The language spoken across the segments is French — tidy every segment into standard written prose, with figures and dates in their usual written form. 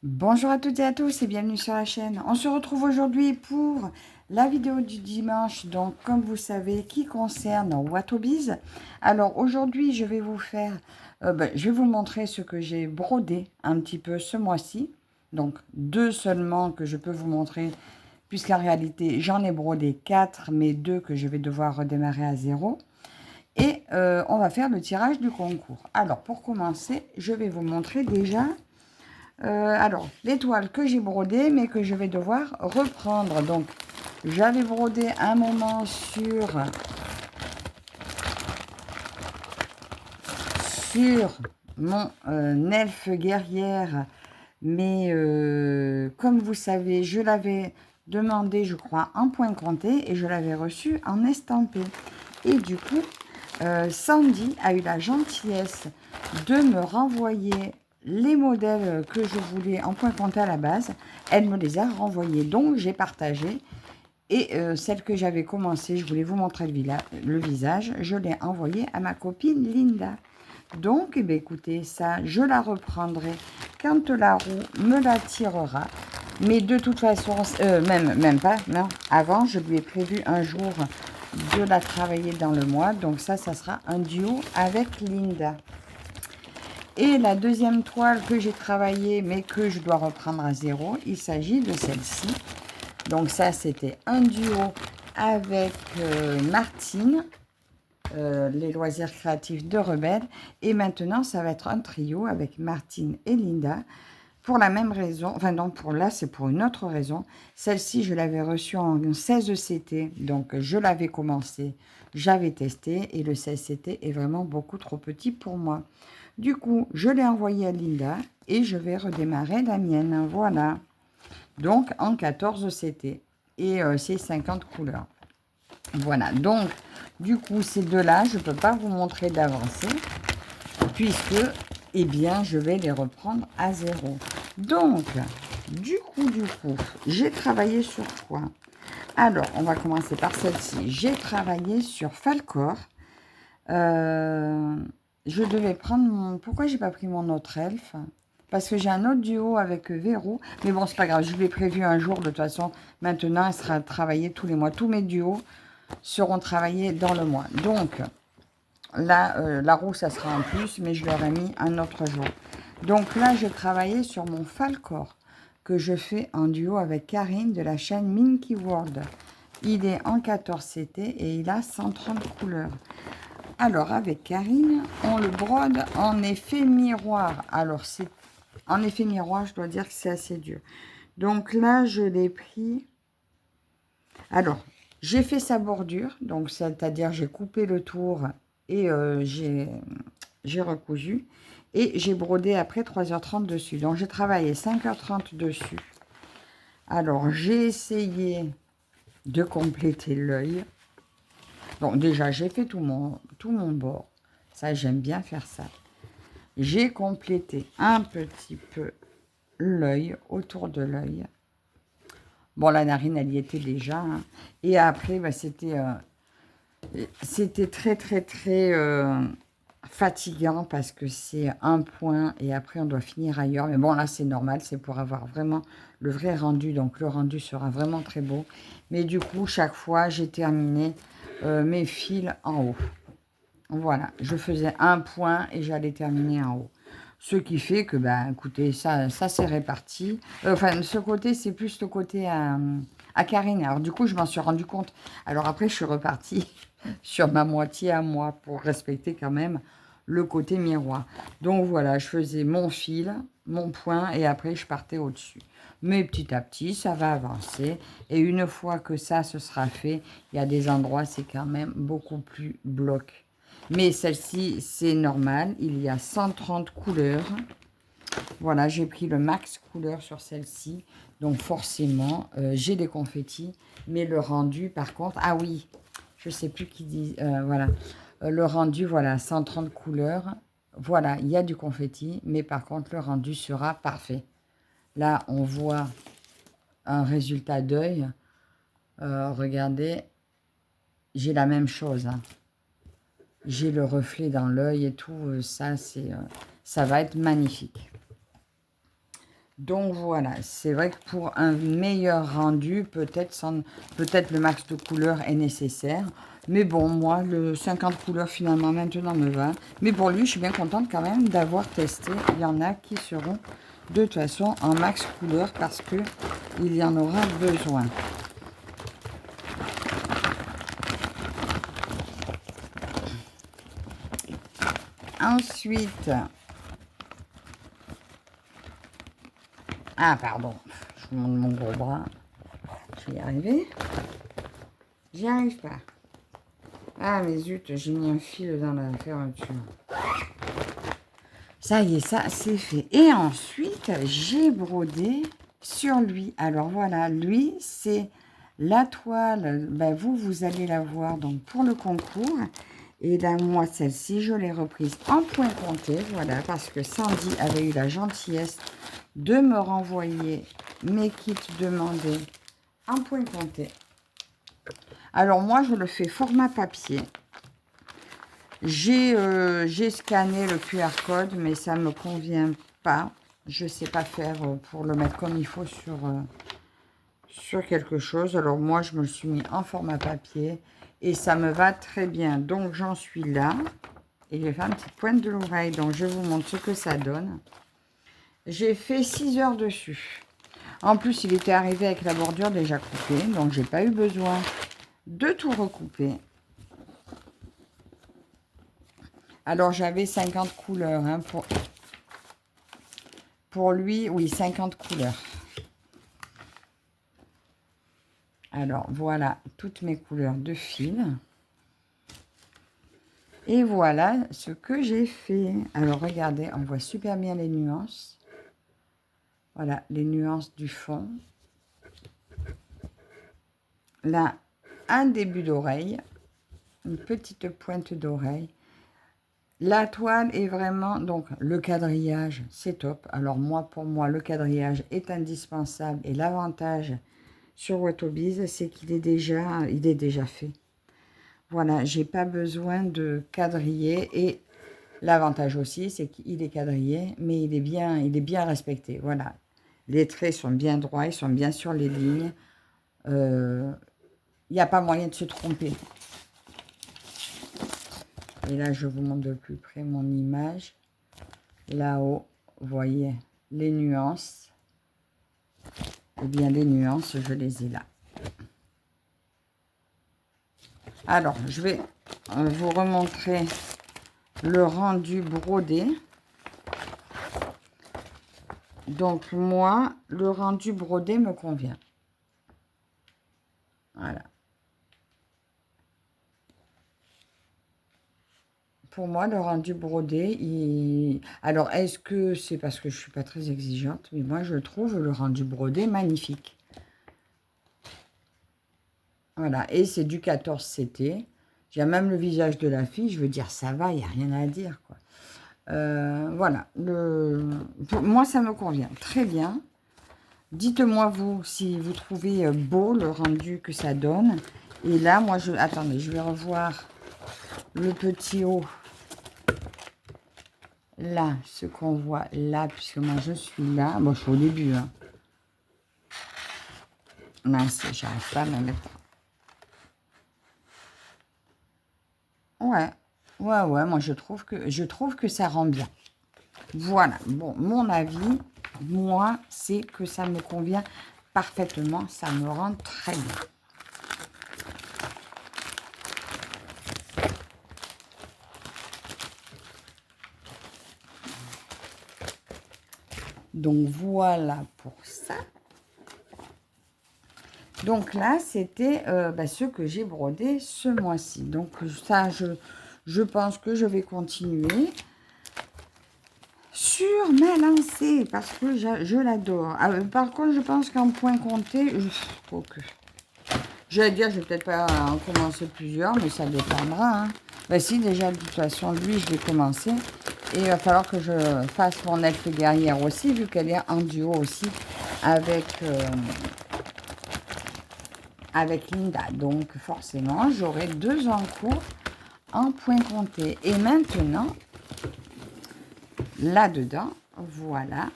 Bonjour à toutes et à tous et bienvenue sur la chaîne. On se retrouve aujourd'hui pour la vidéo du dimanche, donc comme vous savez, qui concerne Watobiz. Alors aujourd'hui, je vais vous faire, je vais vous montrer ce que j'ai brodé un petit peu ce mois-ci. Donc deux seulement que je peux vous montrer, puisqu'en réalité, j'en ai brodé 4, mais deux que je vais devoir redémarrer à zéro. Et on va faire le tirage du concours. Alors pour commencer, je vais vous montrer déjà alors, l'étoile que j'ai brodée, mais que je vais devoir reprendre. Donc, j'avais brodé un moment sur mon elfe guerrière. Mais comme vous savez, je l'avais demandé, je crois, en point compté et je l'avais reçu en estampé. Et du coup, Sandy a eu la gentillesse de me renvoyer les modèles que je voulais en point compté à la base. Elle me les a renvoyés, donc j'ai partagé. Et celle que j'avais commencé, je voulais vous montrer le visage, je l'ai envoyée à ma copine Linda. Donc, eh bien, écoutez, ça, je la reprendrai quand la roue me la tirera. Mais de toute façon, même pas, non. Avant, je lui ai prévu un jour de la travailler dans le mois. Donc ça sera un duo avec Linda. Et la deuxième toile que j'ai travaillée, mais que je dois reprendre à zéro, il s'agit de celle-ci. Donc ça, c'était un duo avec Martine. Les loisirs créatifs de Rebelle. Et maintenant, ça va être un trio avec Martine et Linda. Pour la même raison, enfin non, pour là, c'est pour une autre raison. Celle-ci, je l'avais reçue en 16 CT, donc je l'avais commencé, j'avais testé, et le 16 CT est vraiment beaucoup trop petit pour moi. Du coup, je l'ai envoyé à Linda, et je vais redémarrer la mienne, voilà. Donc, en 14 CT, et c'est 50 couleurs. Voilà, donc, du coup, ces deux-là, je ne peux pas vous montrer d'avancée, puisque, eh bien, je vais les reprendre à zéro. Donc, du coup, j'ai travaillé sur quoi? Alors, on va commencer par celle-ci. J'ai travaillé sur Falcor. Je devais prendre mon... Pourquoi j'ai pas pris mon autre elfe? Parce que j'ai un autre duo avec Véro. Mais bon, c'est pas grave, je l'ai prévu un jour. De toute façon, maintenant, elle sera travaillée tous les mois. Tous mes duos seront travaillés dans le mois. Donc, là, la roue, ça sera en plus, mais je leur ai mis un autre jour. Donc là, j'ai travaillé sur mon Falcor, que je fais en duo avec Karine de la chaîne Minky World. Il est en 14 CT et il a 130 couleurs. Alors, avec Karine, on le brode en effet miroir. Alors, c'est en effet miroir, je dois dire que c'est assez dur. Donc là, je l'ai pris... Alors, j'ai fait sa bordure, donc c'est-à-dire j'ai coupé le tour et j'ai recousu. Et j'ai brodé après 3h30 dessus. Donc, j'ai travaillé 5h30 dessus. Alors, j'ai essayé de compléter l'œil. Donc, déjà, j'ai fait tout mon bord. Ça, j'aime bien faire ça. J'ai complété un petit peu l'œil, autour de l'œil. Bon, la narine, elle y était déjà. Hein. Et après, bah, c'était très, très, très fatigant parce que c'est un point et après, on doit finir ailleurs. Mais bon, là, c'est normal. C'est pour avoir vraiment le vrai rendu. Donc, le rendu sera vraiment très beau. Mais du coup, chaque fois, j'ai terminé mes fils en haut. Voilà, je faisais un point et j'allais terminer en haut. Ce qui fait que, ben, écoutez, ça s'est réparti. Enfin, ce côté, c'est plus le côté à Karine. Alors, du coup, je m'en suis rendu compte. Alors, après, je suis repartie sur ma moitié à moi pour respecter quand même le côté miroir. Donc, voilà, je faisais mon fil, mon point et après, je partais au-dessus. Mais petit à petit, ça va avancer. Et une fois que ça se sera fait, il y a des endroits, c'est quand même beaucoup plus bloc. Mais celle-ci, c'est normal. Il y a 130 couleurs. Voilà, j'ai pris le max couleur sur celle-ci. Donc forcément, j'ai des confettis. Mais le rendu, par contre... Ah oui, je ne sais plus qui dit... voilà. Le rendu, voilà, 130 couleurs. Voilà, il y a du confetti. Mais par contre, le rendu sera parfait. Là, on voit un résultat d'œil. Regardez, j'ai la même chose. Hein. J'ai le reflet dans l'œil et tout. Ça va être magnifique. Donc voilà, c'est vrai que pour un meilleur rendu, peut-être le max de couleurs est nécessaire. Mais bon, moi, le 50 couleurs finalement maintenant me va. Mais pour lui, je suis bien contente quand même d'avoir testé. Il y en a qui seront de toute façon en max couleur parce que il y en aura besoin. Ensuite, ah pardon, je vous montre mon gros bras. Je vais y arriver. J'y arrive pas. Ah mais zut, j'ai mis un fil dans la fermeture. Ça y est, ça c'est fait. Et ensuite, j'ai brodé sur lui. Alors voilà, lui, c'est la toile. Ben, vous allez la voir donc pour le concours. Et là, moi, celle-ci, je l'ai reprise en point compté. Voilà, parce que Sandy avait eu la gentillesse de me renvoyer mes kits demandés en point compté. Alors moi, je le fais format papier. J'ai scanné le QR code, mais ça ne me convient pas. Je ne sais pas faire pour le mettre comme il faut sur quelque chose. Alors moi, je me le suis mis en format papier et ça me va très bien. Donc j'en suis là. Et j'ai fait une petite pointe de l'oreille. Donc je vous montre ce que ça donne. J'ai fait 6 heures dessus. En plus, il était arrivé avec la bordure déjà coupée. Donc j'ai pas eu besoin de tout recouper. Alors, j'avais 50 couleurs. Hein, pour lui, oui, 50 couleurs. Alors, voilà toutes mes couleurs de fil. Et voilà ce que j'ai fait. Alors, regardez, on voit super bien les nuances. Voilà, les nuances du fond. Là, un début d'oreille. Une petite pointe d'oreille. La toile est vraiment, donc le quadrillage, c'est top. Alors moi, pour moi, le quadrillage est indispensable. Et l'avantage sur Watobiz, c'est qu'il est déjà fait. Voilà, j'ai pas besoin de quadriller. Et l'avantage aussi, c'est qu'il est quadrillé, mais il est bien respecté. Voilà, les traits sont bien droits, ils sont bien sur les lignes. Il n'y a pas moyen de se tromper. Et là, je vous montre de plus près mon image. Là-haut, vous voyez les nuances. Eh bien, les nuances, je les ai là. Alors, je vais vous remontrer le rendu brodé. Donc, moi, le rendu brodé me convient. Voilà. Pour moi, le rendu brodé, alors, est-ce que c'est parce que je ne suis pas très exigeante? Mais moi, je trouve le rendu brodé magnifique. Voilà, et c'est du 14 CT. J'ai même le visage de la fille, je veux dire, ça va, il n'y a rien à dire, quoi. Voilà, moi, ça me convient très bien. Dites-moi, vous, si vous trouvez beau le rendu que ça donne. Et là, moi, attendez, je vais revoir le petit haut. Là, ce qu'on voit là, puisque moi, je suis là. Bon, je suis au début, hein. Mince, j'arrive pas à me mettre. Ouais, moi, je trouve que ça rend bien. Voilà, bon, mon avis, moi, c'est que ça me convient parfaitement. Ça me rend très bien. Donc, voilà pour ça. Donc là, c'était ce que j'ai brodé ce mois-ci. Donc ça, je pense que je vais continuer sur ma lancée parce que je l'adore. Par contre, je pense qu'en point compté, j'allais dire, je vais peut-être pas en commencer plusieurs, mais ça dépendra. Hein. Ben si, déjà, de toute façon, lui, je vais commencer. Et il va falloir que je fasse mon elfe guerrière aussi, vu qu'elle est en duo aussi avec Linda. Donc, forcément, j'aurai 2 en cours en point compté. Et maintenant, là-dedans, voilà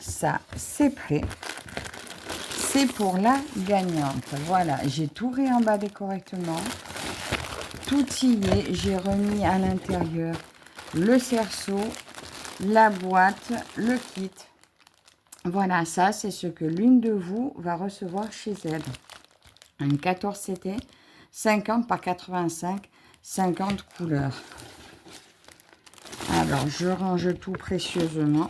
Ça, c'est prêt. C'est pour la gagnante. Voilà, j'ai tout réemballé correctement. Tout y est. J'ai remis à l'intérieur le cerceau, la boîte, le kit. Voilà, ça, c'est ce que l'une de vous va recevoir chez elle. Un 14 CT, 50 par 85, 50 couleurs. Alors, je range tout précieusement.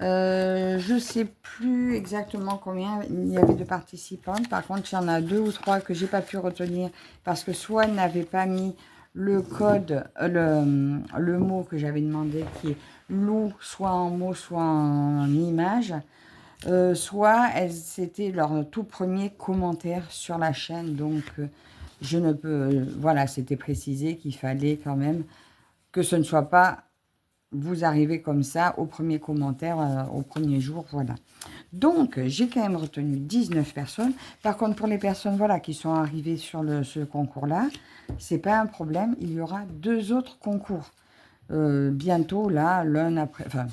Je ne sais plus exactement combien il y avait de participantes. Par contre, il y en a 2 ou 3 que j'ai pas pu retenir parce que soit elles n'avaient pas mis le code, le mot que j'avais demandé qui est loup, soit en mot, soit en image. Soit c'était leur tout premier commentaire sur la chaîne. Donc, je ne peux... voilà, c'était précisé qu'il fallait quand même que ce ne soit pas... Vous arrivez comme ça au premier commentaire, au premier jour, voilà. Donc, j'ai quand même retenu 19 personnes. Par contre, pour les personnes voilà, qui sont arrivées sur ce concours-là, c'est pas un problème. Il y aura 2 autres concours. Bientôt, là, l'un après... Enfin,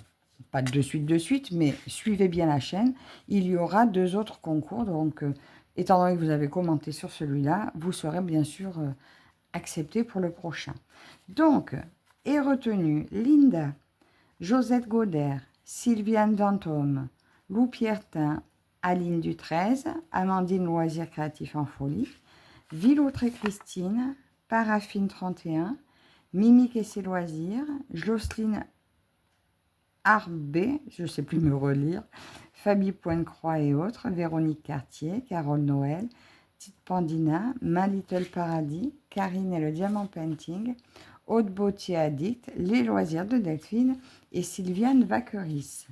pas de suite, mais suivez bien la chaîne. Il y aura 2 autres concours. Donc, étant donné que vous avez commenté sur celui-là, vous serez bien sûr accepté pour le prochain. Donc, est retenu Linda, Josette Gaudère, Sylviane Dantôme, Lou Pierretin, Aline du 13, Amandine Loisirs Créatifs en Folie, Vilautre et Christine, Paraffine 31, Mimique et ses loisirs, Jocelyne Arbé, je ne sais plus me relire, Fabie Pointe-Croix et autres, Véronique Cartier, Carole Noël, Tite Pandina, My Little Paradis, Karine et le Diamant Painting, Haute Beauté Addict, Les Loisirs de Delphine et Sylviane Bacqueris.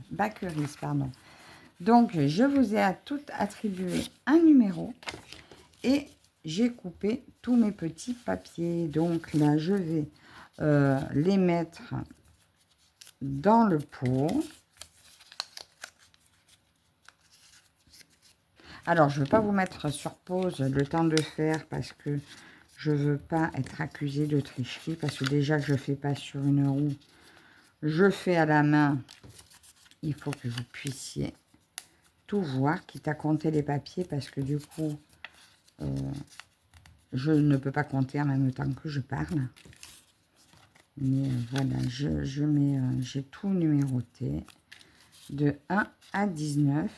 Donc, je vous ai à toutes attribué un numéro et j'ai coupé tous mes petits papiers. Donc là, je vais les mettre dans le pot. Alors, je ne veux pas vous mettre sur pause le temps de faire parce que je ne veux pas être accusée de tricherie. Parce que déjà, je ne fais pas sur une roue. Je fais à la main. Il faut que vous puissiez tout voir, quitte à compter les papiers. Parce que du coup, je ne peux pas compter en même temps que je parle. Mais voilà, j'ai tout numéroté. De 1 à 19.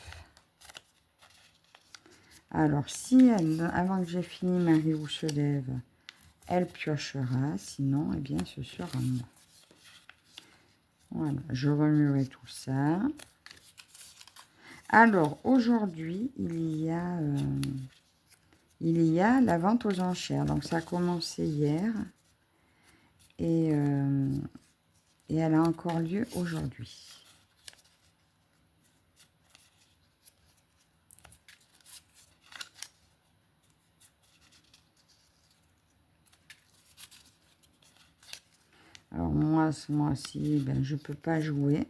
Alors, si avant que j'ai fini, Marie-Ou se lève, elle piochera. Sinon, eh bien, ce sera moi. Voilà, je remuerai tout ça. Alors, aujourd'hui, il y a la vente aux enchères. Donc, ça a commencé hier. Et elle a encore lieu aujourd'hui. Alors moi, ce mois-ci, ben, je ne peux pas jouer.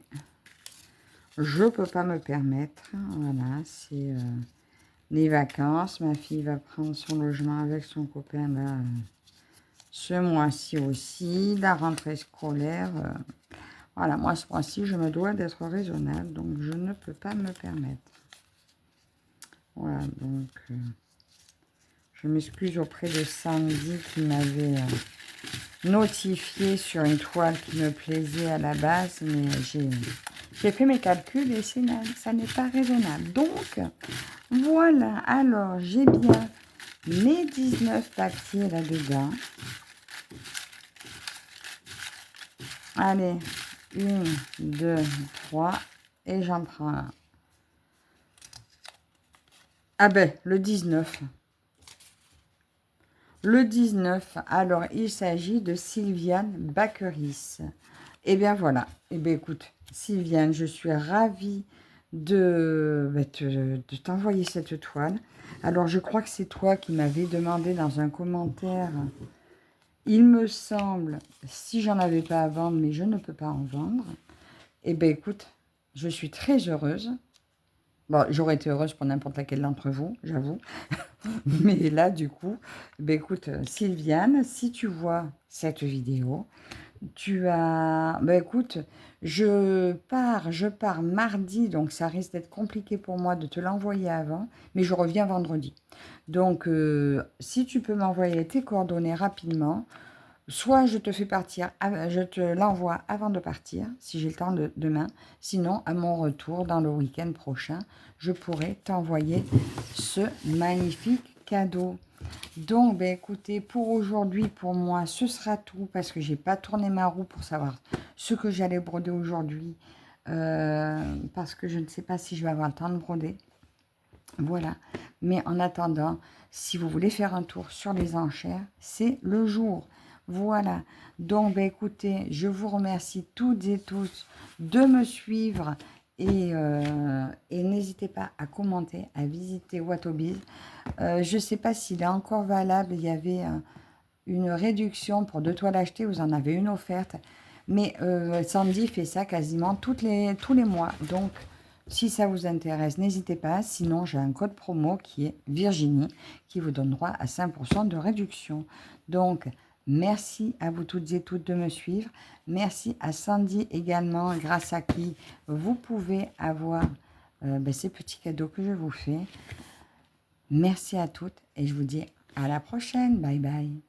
Je ne peux pas me permettre. Voilà, c'est les vacances. Ma fille va prendre son logement avec son copain là, ce mois-ci aussi. La rentrée scolaire. Voilà, moi, ce mois-ci, je me dois d'être raisonnable. Donc, je ne peux pas me permettre. Voilà, donc... je m'excuse auprès de Sandy qui m'avait... notifié sur une toile qui me plaisait à la base, mais j'ai fait mes calculs et ça n'est pas raisonnable. Donc, voilà. Alors, j'ai bien mes 19 papiers là-dedans. Allez, 1, 2, 3, et j'en prends un. Ah ben, le 19. Le 19, alors il s'agit de Sylviane Bacqueris. Et bien voilà, et bien écoute, Sylviane, je suis ravie de t'envoyer cette toile. Alors je crois que c'est toi qui m'avais demandé dans un commentaire, il me semble, si j'en avais pas à vendre, mais je ne peux pas en vendre. Et bien écoute, je suis très heureuse. Bon, j'aurais été heureuse pour n'importe laquelle d'entre vous, j'avoue. Mais là, du coup, ben écoute, Sylviane, si tu vois cette vidéo, Tu as... Bah écoute, je pars mardi, donc ça risque d'être compliqué pour moi de te l'envoyer avant, mais je reviens vendredi. Donc, si tu peux m'envoyer tes coordonnées rapidement, soit je te fais partir, je te l'envoie avant de partir, si j'ai le temps demain. Sinon, à mon retour dans le week-end prochain, je pourrai t'envoyer ce magnifique cadeau. Donc, ben, écoutez, pour aujourd'hui, pour moi, ce sera tout parce que j'ai pas tourné ma roue pour savoir ce que j'allais broder aujourd'hui. Parce que je ne sais pas si je vais avoir le temps de broder. Voilà. Mais en attendant, si vous voulez faire un tour sur les enchères, c'est le jour. Voilà. Donc, ben, écoutez, je vous remercie toutes et tous de me suivre et n'hésitez pas à commenter, à visiter Watobiz. Je ne sais pas s'il est encore valable. Il y avait une réduction pour 2 toiles achetées. Vous en avez une offerte. Mais Sandy fait ça quasiment tous les mois. Donc, si ça vous intéresse, n'hésitez pas. Sinon, j'ai un code promo qui est Virginie, qui vous donne droit à 5% de réduction. Donc, merci à vous toutes et toutes de me suivre. Merci à Sandy également, grâce à qui vous pouvez avoir ces petits cadeaux que je vous fais. Merci à toutes et je vous dis à la prochaine. Bye bye.